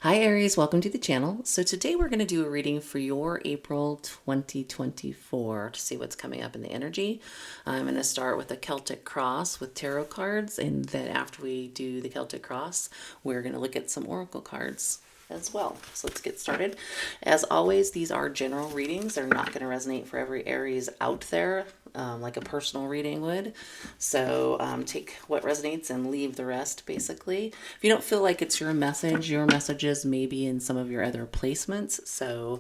Hi Aries, welcome to the channel. So today we're going to do a reading for your April 2024 to see what's coming up in the energy. I'm going to start with a Celtic cross with tarot cards, and then after we do the Celtic cross, we're going to look at some oracle cards as well. So let's get started. As always, these are general readings. They're not going to resonate for every Aries out there, like a personal reading would. So take what resonates and leave the rest, basically. If you don't feel like it's your messages may be in some of your other placements. So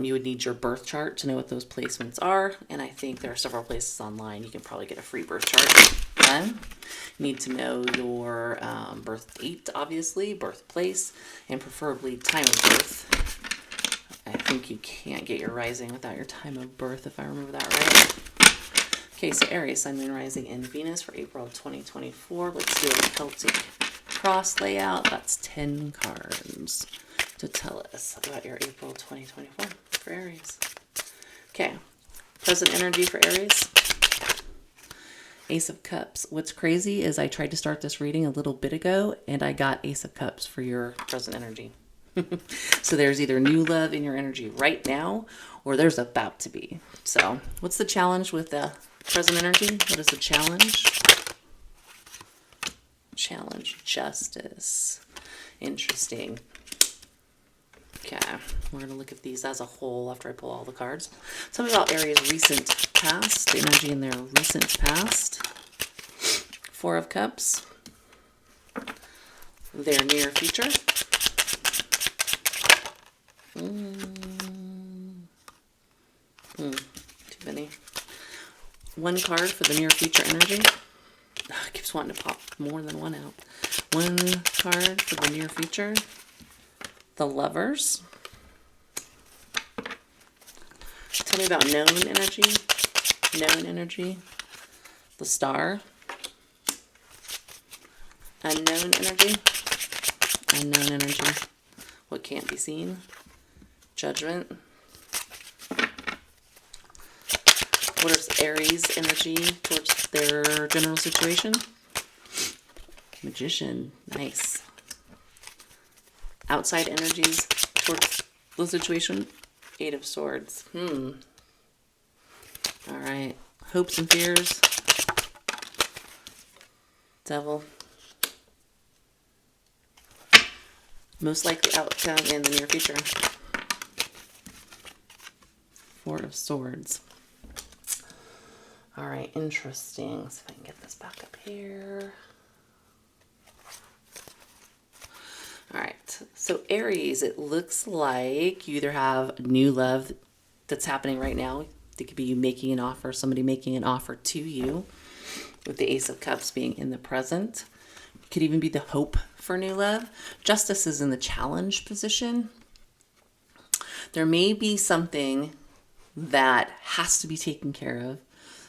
you would need your birth chart to know what those placements are. And I think there are several places online you can probably get a free birth chart done. You need to know your birth date, obviously, birthplace, and preferably time of birth. I think you can't get your rising without your time of birth, if I remember that right. Okay, so Aries, Sun, Moon, Rising, and Venus for April 2024. Let's do a Celtic cross layout. That's 10 cards to tell us about your April 2024 for Aries. Okay, present energy for Aries. Ace of Cups. What's crazy is I tried to start this reading a little bit ago and I got Ace of Cups for your present energy. So there's either new love in your energy right now or there's about to be. So what's the challenge with the present energy? What is the challenge? Challenge, justice. Interesting. Okay, we're going to look at these as a whole after I pull all the cards. Tell me about Aries' recent past, the energy in their recent past. Four of Cups. Their near future. Too many. One card for the near future energy. Oh, it keeps wanting to pop more than one out. One card for the near future. The Lovers. Tell me about known energy. Known energy. The Star. Unknown energy. Unknown energy. What can't be seen. Judgment. What is Aries' energy towards their general situation? Magician. Nice. Outside energies towards the situation. Eight of Swords. All right. Hopes and fears. Devil. Most likely outcome in the near future. Four of Swords. All right, interesting. So if I can get this back up here. All right, so Aries, it looks like you either have new love that's happening right now. It could be you making an offer, somebody making an offer to you, with the Ace of Cups being in the present. It could even be the hope for new love. Justice is in the challenge position. There may be something that has to be taken care of,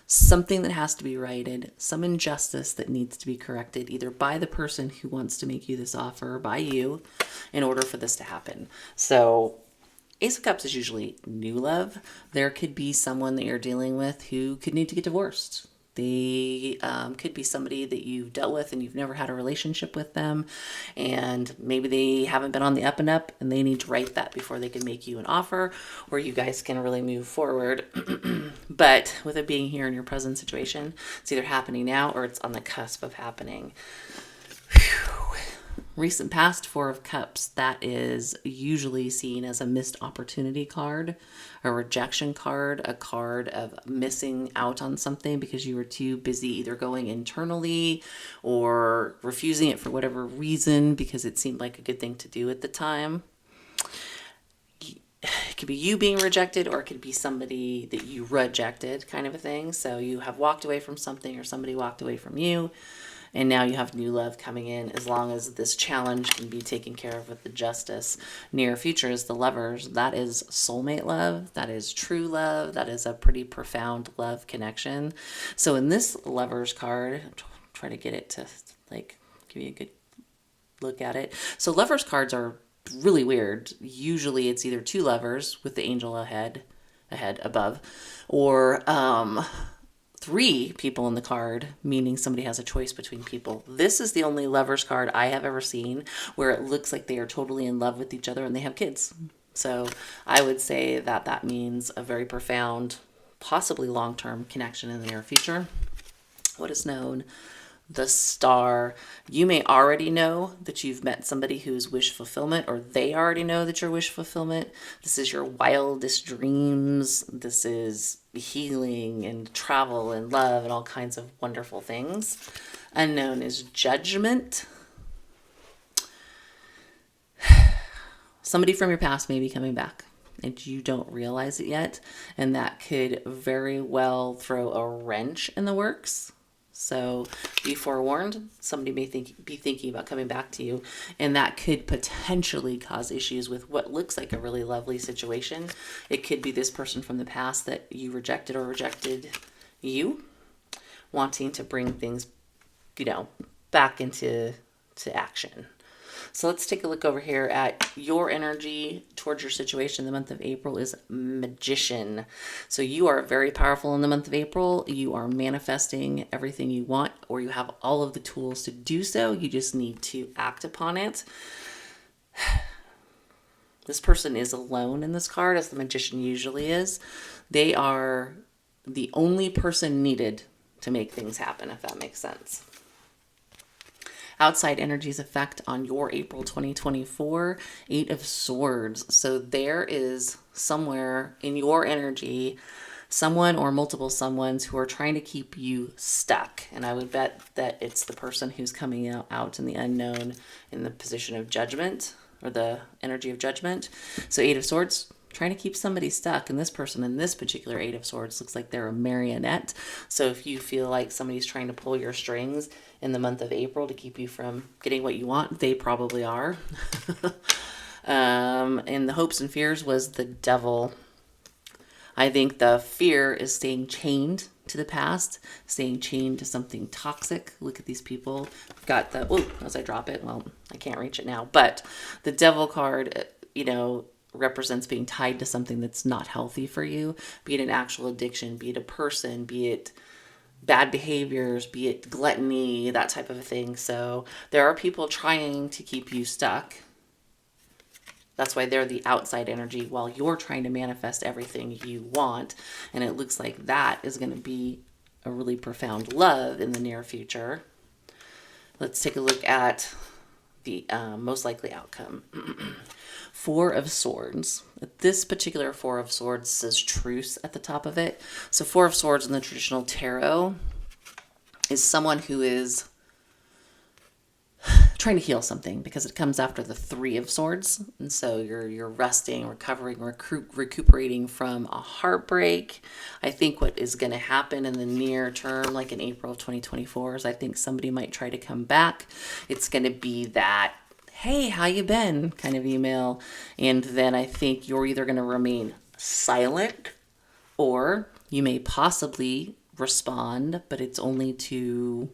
something that has to be righted, some injustice that needs to be corrected, either by the person who wants to make you this offer or by you, in order for this to happen. So Ace of Cups is usually new love. There could be someone that you're dealing with who could need to get divorced. They could be somebody that you've dealt with and you've never had a relationship with them, and maybe they haven't been on the up and up and they need to right that before they can make you an offer or you guys can really move forward. But with it being here in your present situation, it's either happening now or it's on the cusp of happening. Whew. Recent past, Four of Cups, that is usually seen as a missed opportunity card, a rejection card, a card of missing out on something because you were too busy either going internally or refusing it for whatever reason because it seemed like a good thing to do at the time. It could be you being rejected or it could be somebody that you rejected, kind of a thing. So you have walked away from something or somebody walked away from you. And now you have new love coming in as long as this challenge can be taken care of with the justice. Near future is the Lovers. That is soulmate love. That is true love. That is a pretty profound love connection. So in this Lovers card, try to get it to like give you a good look at it. So Lovers cards are really weird. Usually it's either two lovers with the angel above, or 3 people in the card, meaning somebody has a choice between people. This is the only Lovers card I have ever seen where it looks like they are totally in love with each other and they have kids. So I would say that that means a very profound, possibly long-term connection in the near future. What is known? The Star. You may already know that you've met somebody who's wish fulfillment, or they already know that you're wish fulfillment. This is your wildest dreams. This is healing and travel and love and all kinds of wonderful things. Unknown is Judgment. Somebody from your past may be coming back and you don't realize it yet, and that could very well throw a wrench in the works. So be forewarned, somebody may be thinking about coming back to you, and that could potentially cause issues with what looks like a really lovely situation. It could be this person from the past that you rejected or rejected you, wanting to bring things, back into action. So let's take a look over here at your energy towards your situation. The month of April is Magician. So you are very powerful in the month of April. You are manifesting everything you want, or you have all of the tools to do so. You just need to act upon it. This person is alone in this card, as the Magician usually is. They are the only person needed to make things happen, if that makes sense. Outside energies effect on your April 2024, 8 of Swords. So there is somewhere in your energy, someone or multiple someones who are trying to keep you stuck. And I would bet that it's the person who's coming out in the unknown in the position of Judgment, or the energy of Judgment. So 8 of Swords, trying to keep somebody stuck. And this person in this particular 8 of Swords looks like they're a marionette. So if you feel like somebody's trying to pull your strings in the month of April to keep you from getting what you want, they probably are. And the hopes and fears was the Devil. I think the fear is staying chained to the past, staying chained to something toxic. Look at these people. Got the, as I drop it, well, I can't reach it now. But the Devil card, represents being tied to something that's not healthy for you, be it an actual addiction, be it a person, be it bad behaviors, be it gluttony, that type of a thing. So there are people trying to keep you stuck. That's why they're the outside energy while you're trying to manifest everything you want. And it looks like that is going to be a really profound love in the near future. Let's take a look at the most likely outcome. 4 of Swords. This particular 4 of Swords says truce at the top of it. So 4 of Swords in the traditional tarot is someone who is trying to heal something, because it comes after the 3 of Swords. And so you're resting, recovering, recuperating from a heartbreak. I think what is going to happen in the near term, like in April of 2024, is I think somebody might try to come back. It's going to be that, hey, how you been kind of email. And then I think you're either going to remain silent, or you may possibly respond, but it's only to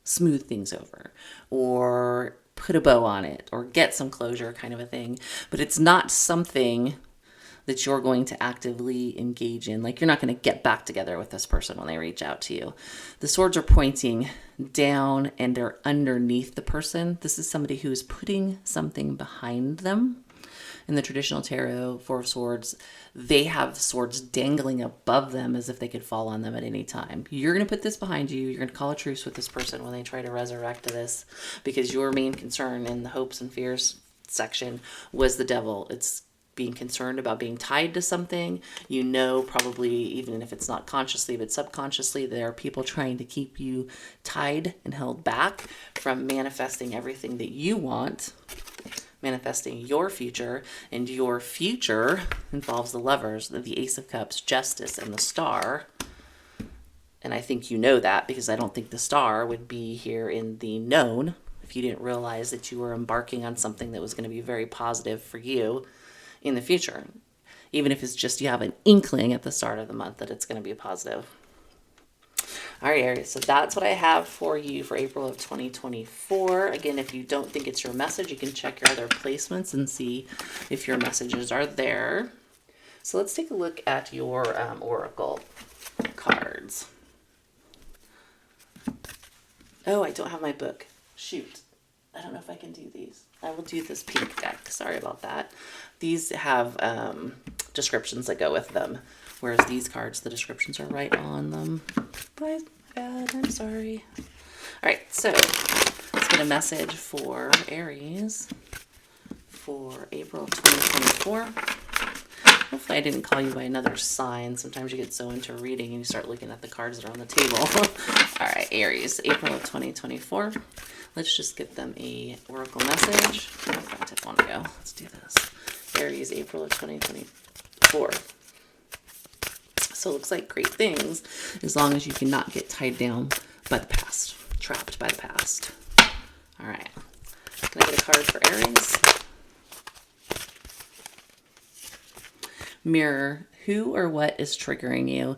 smooth things over or put a bow on it or get some closure kind of a thing. But it's not something that you're going to actively engage in. Like, you're not going to get back together with this person when they reach out to you. The swords are pointing down and they're underneath the person. This is somebody who is putting something behind them. In the traditional tarot, 4 of Swords, they have swords dangling above them as if they could fall on them at any time. You're going to put this behind you. You're going to call a truce with this person when they try to resurrect this, because your main concern in the hopes and fears section was the Devil. It's being concerned about being tied to something. Probably, even if it's not consciously, but subconsciously, there are people trying to keep you tied and held back from manifesting everything that you want, manifesting your future. And your future involves the Lovers, the Ace of Cups, Justice, and the Star. And I think you know that, because I don't think the Star would be here in the known if you didn't realize that you were embarking on something that was going to be very positive for you in the future. Even if it's just you have an inkling at the start of the month that it's going to be positive. All right, Aries, so that's what I have for you for April of 2024. Again, if you don't think it's your message, you can check your other placements and see if your messages are there. So let's take a look at your oracle. cards. Oh, I don't have my book. Shoot. I don't know if I can do these. I will do this pink deck. Sorry about that. These have descriptions that go with them, whereas these cards, the descriptions are right on them. My bad. I'm sorry. All right, so let's get a message for Aries for April 2024. Hopefully I didn't call you by another sign. Sometimes you get so into reading and you start looking at the cards that are on the table. All right, Aries, April of 2024. Let's just get them a oracle message. Oh, I didn't want to go. Let's do this. Aries, April of 2024. So it looks like great things as long as you cannot get tied down by the past, trapped by the past. All right. Can I get a card for Aries? Mirror, who or what is triggering you?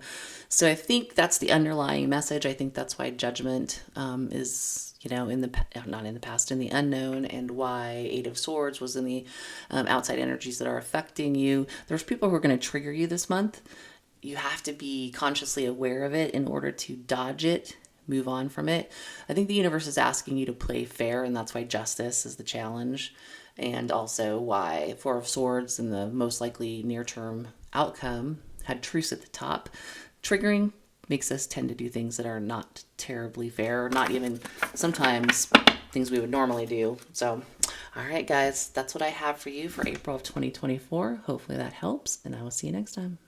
So I think that's the underlying message. I think that's why judgment is, you know, in the unknown, and why Eight of Swords was in the outside energies that are affecting you. There's people who are going to trigger you this month. You have to be consciously aware of it in order to dodge it, move on from it. I think the universe is asking you to play fair, and that's why justice is the challenge. And also why Four of Swords and the most likely near-term outcome had truce at the top. Triggering makes us tend to do things that are not terribly fair, or not even sometimes things we would normally do. So, all right, guys, that's what I have for you for April of 2024. Hopefully that helps, and I will see you next time.